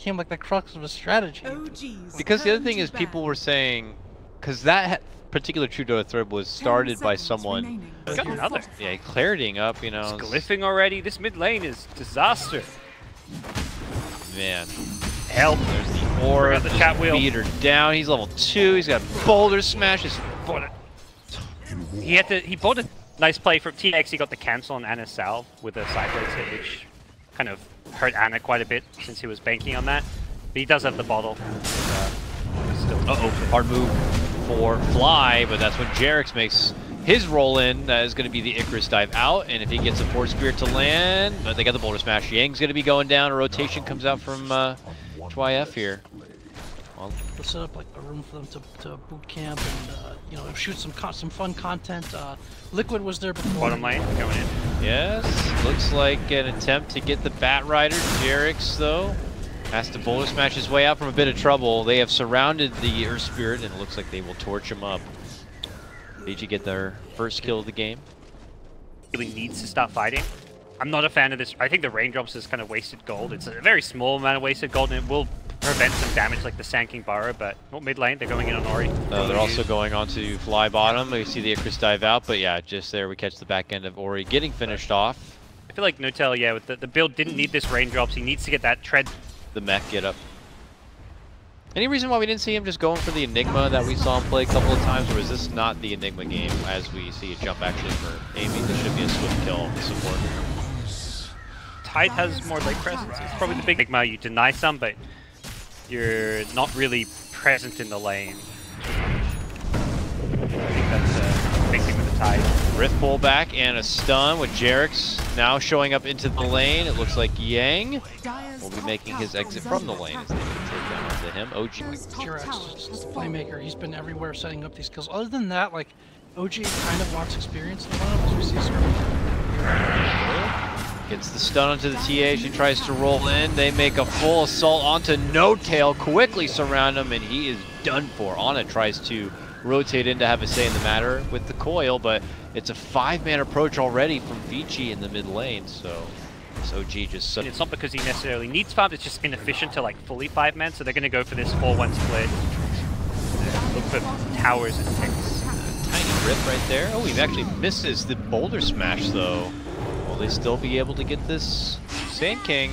became like the crux of his strategy. Because the other thing is people were saying, because that particular True Dota thread was started by someone. Got another. Yeah, clarity up, you know. It's glyphing already. This mid lane is disaster. Man. Help. There's the aura. The chat wheel. Beat her down. He's level 2. He's got boulder smash. He bought a nice play from TX. He got the cancel on Anna's salve with a sideways hit, which kind of hurt Anna quite a bit since he was banking on that. But he does have the bottle. Still. Hard move for Fly, but that's when Jerix makes his roll in. That is going to be the Icarus dive out, and if he gets a Force Spirit to land, but they got the boulder smash. Yang's going to be going down. A rotation comes out from YF here. Well, We'll set up like a room for them to boot camp and you know, shoot some fun content. Liquid was there before. Bottom lane going in. yes, looks like an attempt to get the Bat Rider. Jerix, though, has to boulder smash his way out from a bit of trouble. They have surrounded the Earth Spirit, and it looks like they will torch him up. Vici get their first kill of the game. Really needs to start fighting. I'm not a fan of this. I think the raindrops is kind of wasted gold. It's a very small amount of wasted gold, and it will prevent some damage like the Sanking Burrow, but not mid lane. They're going in on Ori. They're also going on to Fly bottom. We see the Icarus dive out, but yeah, just there we catch the back end of Ori getting finished off. I feel like Notel, yeah, with the build didn't need this raindrops. He needs to get that tread. The mech get up. Any reason why we didn't see him just going for the Enigma that we saw him play a couple of times, or is this not the Enigma game as we see a jump actually for Amy? This should be a swift kill on the support. Tide has more lane presence. It's probably the big Enigma. You deny some, but you're not really present in the lane. I think that's a big thing with the Tide. Rift pull back and a stun with Jerix now showing up into the lane. It looks like Yang will be making his exit from the lane as they take down onto him. OG. Jerix is a playmaker. He's been everywhere setting up these kills. Other than that, like, OG kind of wants experience in the lineup, as we see Gets the stun onto the TA. She tries to roll in. They make a full assault onto No Tail. Quickly surround him, and he is done for. Ana tries to rotate in to have a say in the matter with the coil, but it's a 5-man approach already from Vici in the mid lane, so OG just... And it's not because he necessarily needs farm, it's just inefficient to like fully 5-man, so they're going to go for this 4-1 split. Look for towers and ticks. Tiny rip right there. Oh, he actually misses the boulder smash, though. Will they still be able to get this Sand King?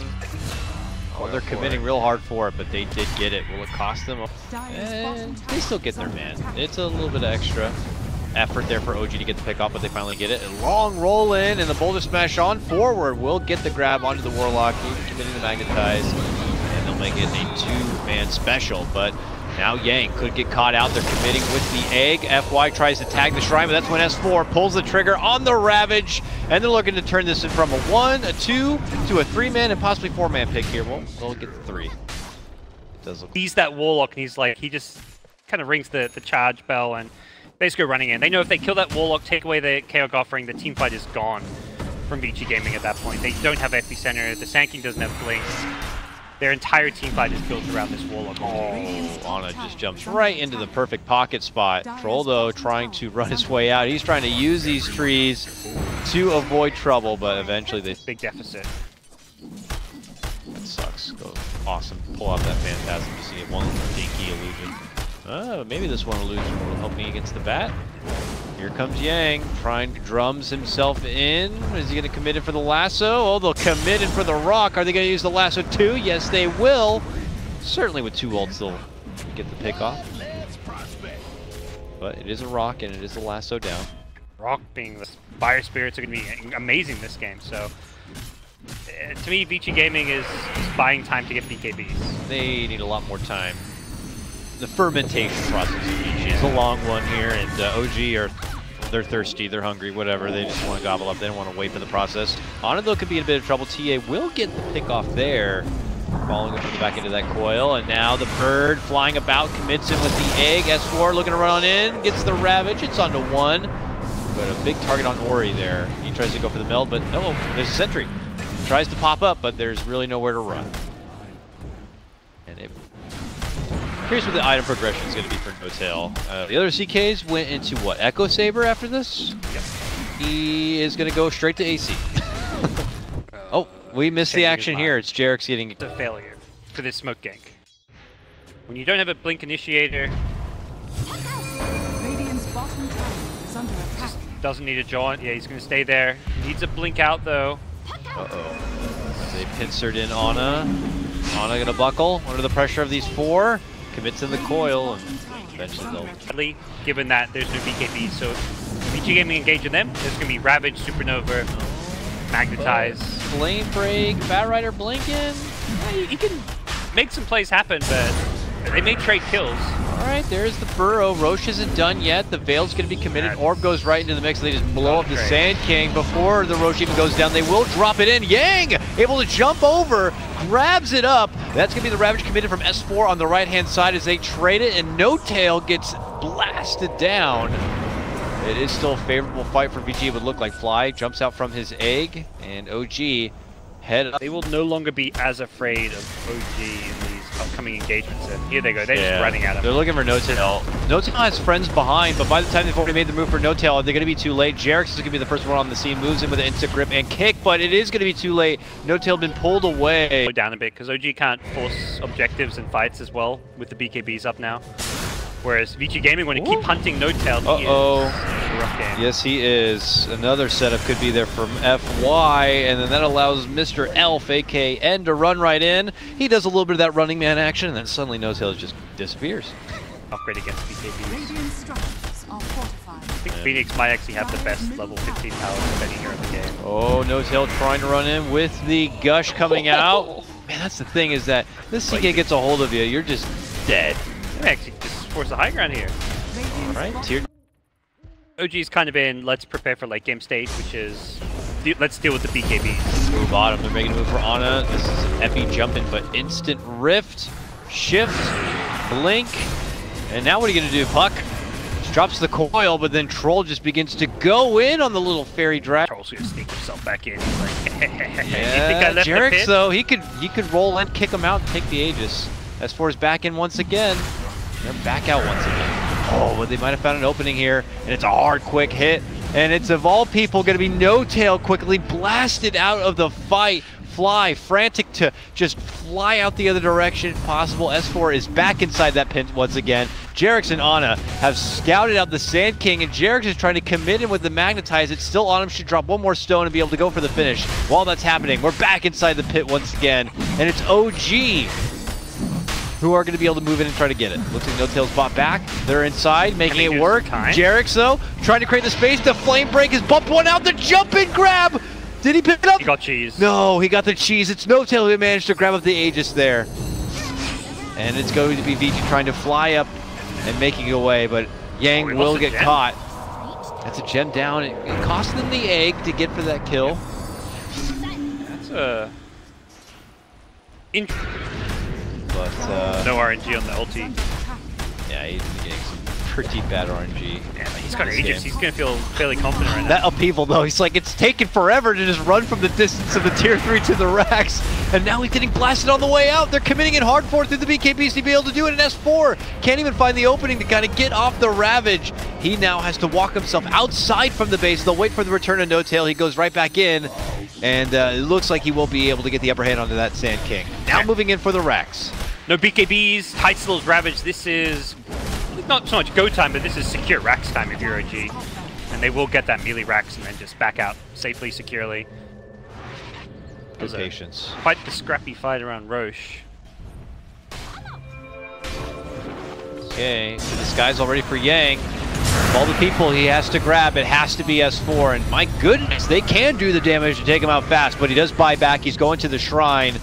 Oh, they're committing real hard for it, but they did get it. Will it cost them? And they still get their man. It's a little bit of extra effort there for OG to get the pick off, but they finally get it. A long roll in, and the boulder smash on forward will get the grab onto the Warlock, committing the magnetize, and they'll make it a 2-man special. But now Yang could get caught out. They're committing with the egg. FY tries to tag the shrine, but that's when S4 pulls the trigger on the Ravage, and they're looking to turn this in from a 1, a 2, to a 3-man and possibly 4-man pick here. Well, they'll get the 3. Does look. He's that Warlock, and he's like, he just kind of rings the charge bell, and basically running in. They know if they kill that Warlock, take away the Chaos offering, the team fight is gone from Vici Gaming at that point. They don't have Epicenter, the Sand King doesn't have Blink. Their entire team fight is built around this Warlock. Oh, Ana just jumps right into the perfect pocket spot. Troll, though, trying to run his way out. He's trying to use these trees to avoid trouble, but eventually they... Big deficit. That sucks. Go awesome. Pull out that Phantasm to see it. One dinky illusion. Maybe this one illusion will help me against the bat. Here comes Yang, trying to drums himself in. Is he going to commit it for the lasso? Oh, they'll commit it for the rock. Are they going to use the lasso too? Yes, they will. Certainly with 2 ults, they'll get the pick off. But it is a rock, and it is a lasso down. Rock being the fire spirits are going to be amazing this game, so... to me, Vici Gaming is buying time to get BKBs. They need a lot more time. The fermentation process of Vici is a long one here, and OG they're thirsty, they're hungry, whatever. They just want to gobble up. They don't want to wait for the process. Ana, though, could be in a bit of trouble. TA will get the pick off there, following up from the back into that coil, and now the bird flying about commits him with the egg. S4 looking to run on in, gets the Ravage. It's onto 1, but a big target on Ori there. He tries to go for the meld, but no, there's a sentry. Tries to pop up, but there's really nowhere to run. And it... Curious what the item progression is going to be for Notail. The other CKs went into what? Echo Saber after this? Yep. He is going to go straight to AC. Oh, we missed the action here. It's Jerix getting... It's a failure. for this smoke gank. When you don't have a blink initiator, Radiant's bottom tower is under attack. doesn't need a jaunt. Yeah, he's going to stay there. Needs a blink out though. Uh-oh. They pincered in Ana. Ana gonna buckle under the pressure of these four. Commits in the coil, and eventually they'll... Given that there's no BKB, so if Vici Gaming engage in them, there's going to be Ravage, Supernova, Magnetize. Flame break, Bat Rider blinking. Yeah, you can make some plays happen, but they may trade kills. Alright, there's the burrow. Roche isn't done yet. The Veil's going to be committed. Orb goes right into the mix. They just blow up the Sand King before the Roche even goes down. They will drop it in. Yang able to jump over, grabs it up. That's going to be the Ravage committed from S4 on the right-hand side as they trade it, and No Tail gets blasted down. It is still a favorable fight for VG. It would look like Fly jumps out from his egg, and OG head up. They will no longer be as afraid of OG in these upcoming engagements. And here they go. They're just running at him. They're looking for No Tail. No Tail has friends behind, but by the time they've already made the move for No Tail, they're going to be too late. Jarex is going to be the first one on the scene, moves in with an instant grip and kick, but it is going to be too late. No Tail been pulled away. Slow down a bit because OG can't force objectives and fights as well with the BKBs up now. Whereas Vici Gaming, when you keep hunting No Tail, he is a rough game. Yes, he is. Another setup could be there from FY, and then that allows Mr. Elf, aka N, to run right in. He does a little bit of that running man action, and then suddenly No Tail just disappears. Upgrade against BKBs. Radiant structures are fortified. I think Phoenix might actually have the best level 15 power of any hero in the game. Oh, No Tail trying to run in with the gush coming out. Man, that's the thing, is that this CK gets a hold of you, you're just dead. Actually, just force the high ground here. Alright, tier. OG's kind of in let's prepare for late game stage, which is let's deal with the BKBs. Move bottom, they're making a move for Ana. This is an epi jumping, but instant rift, shift, blink, and now what are you gonna do, Puck? Just drops the coil, but then Troll just begins to go in on the little fairy drag. Troll's gonna sneak himself back in. He's like, Yeah, you think I left the Jarex pit? though, he could roll and kick him out and take the Aegis. S4 is back in once again. They're back out once again. Oh, but they might have found an opening here, and it's a hard, quick hit. And it's, of all people, going to be No Tail quickly blasted out of the fight. Fly, frantic to just fly out the other direction if possible. S4 is back inside that pin once again. Jarex and Ana have scouted out the Sand King, and Jarex is trying to commit him with the Magnetize. It's still on him, should drop one more stone and be able to go for the finish. While that's happening, we're back inside the pit once again, and it's OG who are going to be able to move in and try to get it. Looks like No Tail's bought back. They're inside, making it work. Jarex, though, trying to create the space. The flame break has bumped one out. The jump and grab. Did he pick it up? He got cheese. No, he got the cheese. It's No Tail who managed to grab up the Aegis there. And it's going to be Vici trying to fly up and making away, but Yang will get caught. That's a gem down. It cost them the egg to get for that kill. That's a... But no RNG on the ulti. Yeah, he's getting some pretty bad RNG. Yeah, but he's got Aegis. He's going to feel fairly confident right now. That upheaval, though, he's like, it's taken forever to just run from the distance of the tier 3 to the racks. And now he's getting blasted on the way out. They're committing it hard for it through the BKBs to be able to do it in S4. Can't even find the opening to kind of get off the Ravage. He now has to walk himself outside from the base. They'll wait for the return of No Tail. He goes right back in. And it looks like he will be able to get the upper hand onto that Sand King. Now moving in for the racks. No BKBs, tight stills Ravage. This is not so much go time, but this is secure racks time if you're OG. And they will get that melee racks and then just back out safely, securely. Good patience. Quite the scrappy fight around Roche. Okay, so this guy's all ready for Yang. Of all the people he has to grab, it has to be S4. And my goodness, they can do the damage to take him out fast, but he does buy back. He's going to the shrine.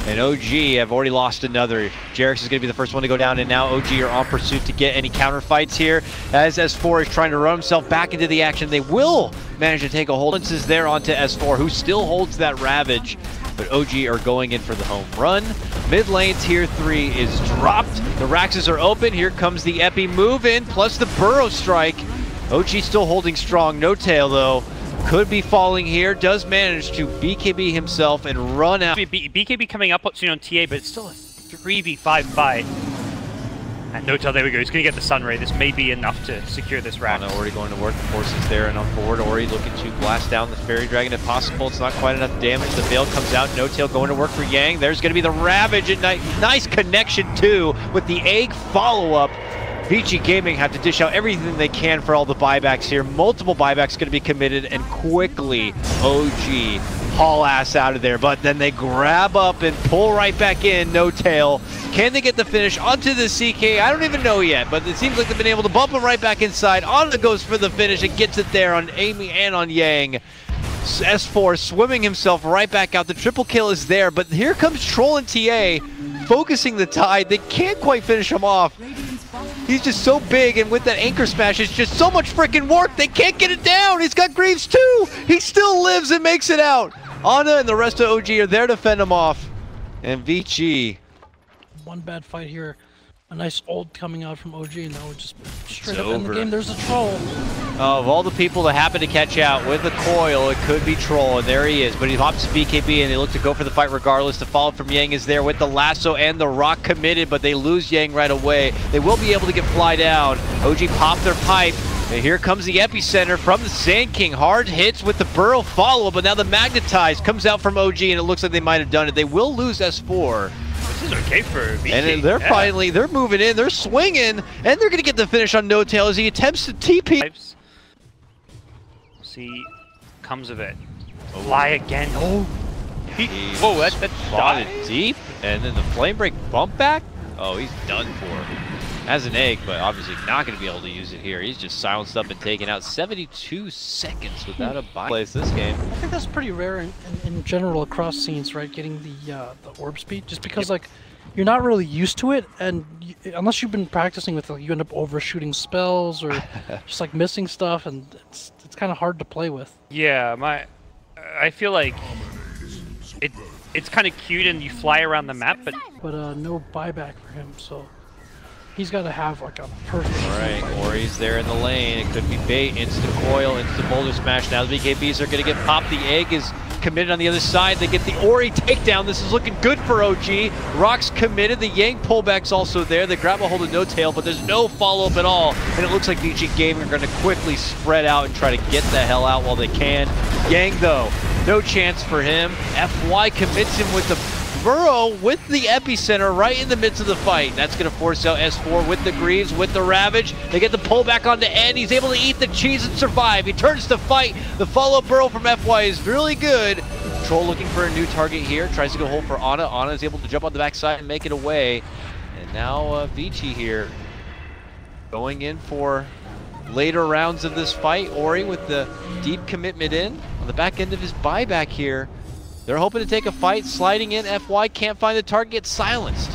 And OG have already lost another. Jarex is going to be the first one to go down, and now OG are on pursuit to get any counter fights here. As S4 is trying to run himself back into the action, they will manage to take a hold. This is there onto S4, who still holds that Ravage. But OG are going in for the home run. Mid lane tier 3 is dropped. The Raxes are open. Here comes the Epi move in, plus the Burrow strike. OG still holding strong. No Tail, though. Could be falling here, does manage to BKB himself and run out. BKB coming up soon on TA, but it's still a 3v5 fight. And No-Tail, there we go. He's going to get the Sun Ray. This may be enough to secure this rack. Ana already going to work. The forces there and on forward. Ori looking to blast down the Fairy Dragon if possible. It's not quite enough damage. The Veil comes out. No-Tail going to work for Yang. There's going to be the Ravage. And nice connection too with the egg follow-up. Vici Gaming have to dish out everything they can for all the buybacks here. Multiple buybacks going to be committed, and quickly OG haul ass out of there. But then they grab up and pull right back in. No-Tail. Can they get the finish onto the CK? I don't even know yet, but it seems like they've been able to bump him right back inside. Ana goes for the finish and gets it there on Amy and on Yang. S4 swimming himself right back out. The triple kill is there, but here comes Troll and TA focusing the tide. They can't quite finish him off. He's just so big, and with that anchor smash, it's just so much freaking work. They can't get it down. He's got Greaves too. He still lives and makes it out. Ana and the rest of OG are there to fend him off. And Vici. One bad fight here. A nice ult coming out from OG, and now we're just straight It's up in the over. game. There's a Troll. Of all the people that happen to catch out with the coil, it could be Troll, and there he is. But he hops to BKB, and they look to go for the fight regardless. The follow from Yang is there with the lasso and the rock committed, but they lose Yang right away. They will be able to get fly down. OG pop their pipe, and here comes the epicenter from the Sand King. Hard hits with the Burrow follow, but now the Magnetize comes out from OG, and it looks like they might have done it. They will lose S4. This is okay for Vici. And they're finally, they're moving in, they're swinging, and they're going to get the finish on No-Tail as he attempts to TP. See, comes of it. Fly again. Oh, Whoa, that's spotted deep, and then the Flame Break bump back. Oh, he's done for. Has an egg, but obviously not going to be able to use it here. He's just silenced up and taken out. 72 seconds without a buy. Plays this game. I think that's pretty rare in general across scenes, right? Getting the orb speed, just because like you're not really used to it, and unless you've been practicing with it, you end up overshooting spells or just like missing stuff, and it's kind of hard to play with. yeah. I feel like it's kind of cute, and you fly around the map, but No buyback for him, so he's got to have like a perfect. All right, Ori's there in the lane. It could be bait. Instant coil, instant boulder smash. Now the BKBs are going to get popped. The egg is committed on the other side. They get the Ori takedown. This is looking good for OG. Rock's committed. The Yang pullback's also there. They grab a hold of No-Tail, but there's no follow-up at all. And it looks like Vici Gaming are going to quickly spread out and try to get the hell out while they can. Yang, though, no chance for him. FY commits him with the Burrow with the epicenter right in the midst of the fight. That's going to force out S4 with the Greaves, with the Ravage. They get the pullback onto N. He's able to eat the cheese and survive. He turns to fight. The follow-up Burrow from FY is really good. Troll looking for a new target here. Tries to go hold for Ana. Ana is able to jump on the backside and make it away. And now Vici here going in for later rounds of this fight. Ori with the deep commitment in on the back end of his buyback here. They're hoping to take a fight, sliding in. FY can't find the target, gets silenced.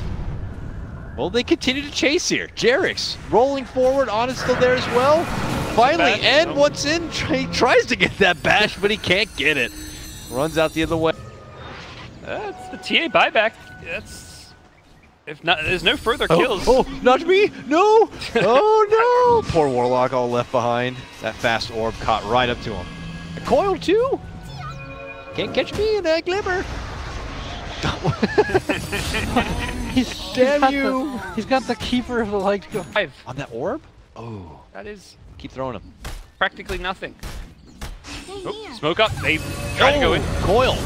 Well, they continue to chase here. Jerix rolling forward, Ana's still there as well. Finally, and what's in? He tries to get that bash, but he can't get it. Runs out the other way. that's the TA buyback. That's if not. There's no further kills. Oh, not me! No! Oh no! Poor Warlock all left behind. That fast orb caught right up to him. A coil too? Can't catch me in that glimmer. Damn you! He's got the keeper of the light to go. On that orb? Oh, That is keep throwing him. practically nothing. Oh, smoke up. They try to go in. Coil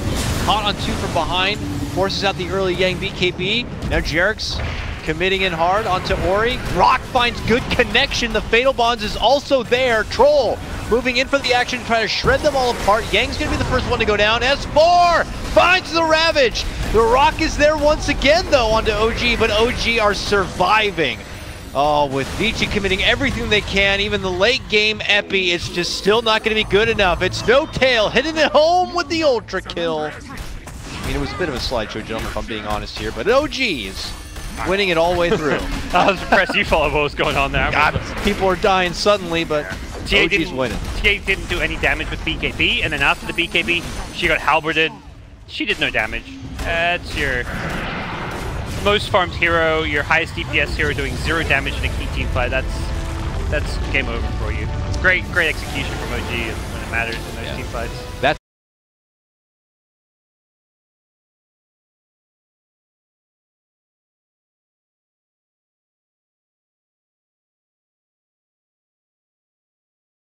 caught on two from behind, forces out the early Yang BKB. Now Jerix committing in hard onto Ori. Rock finds good connection. The Fatal Bonds is also there. Troll moving in for the action to try to shred them all apart. Yang's going to be the first one to go down. S4 finds the Ravage. The Rock is there once again, though, onto OG, but OG are surviving. Oh, with Vici committing everything they can, even the late game epi, it's just still not going to be good enough. It's No-Tail hitting it home with the ultra kill. I mean, it was a bit of a slideshow, gentlemen, if I'm being honest here, but OG is winning it all the way through. I was impressed you followed what was going on there. God, people are dying suddenly, but OG's winning. TA didn't do any damage with BKB, and then after the BKB, she got halberded. She did no damage. That's your most farmed hero, your highest DPS hero doing 0 damage in a key team fight. That's game over for you. Great execution from OG when it matters in those team fights.